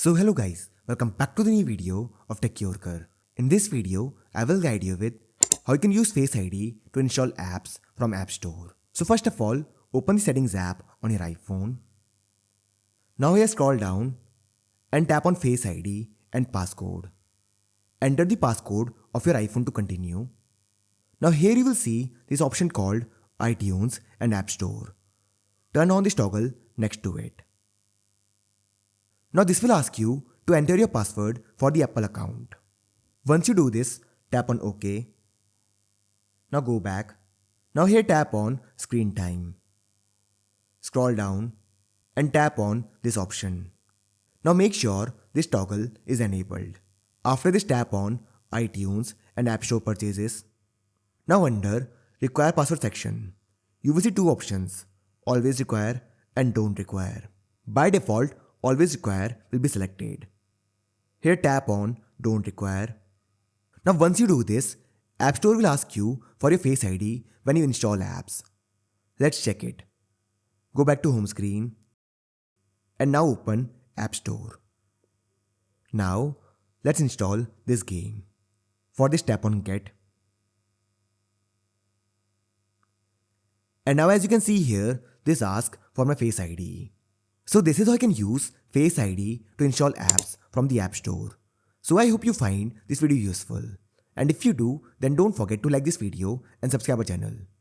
So hello guys, welcome back to the new video of Tech Yorker. In this video, I will guide you with how you can use Face ID to install apps from App Store. So first of all, open the Settings app on your iPhone. Now here scroll down and tap on Face ID and passcode. Enter the passcode of your iPhone to continue. Now here you will see this option called iTunes and App Store. Turn on this toggle next to it. Now this will ask you to enter your password for the Apple account. Once you do this, tap on OK. Now go back. Now here tap on Screen Time. Scroll down and tap on this option. Now make sure this toggle is enabled. After this, tap on iTunes and App Store purchases. Now under Require Password section, you will see two options, Always Require and Don't Require. By default, Always Require will be selected. Here tap on Don't Require. Now once you do this, App Store will ask you for your Face ID when you install apps. Let's check it. Go back to home screen and now open App Store. Now let's install this game. For this, tap on Get. And now as you can see here, this asks for my Face ID. So this is how I can use Face ID to install apps from the App Store. So I hope you find this video useful. And if you do, then don't forget to like this video and subscribe our channel.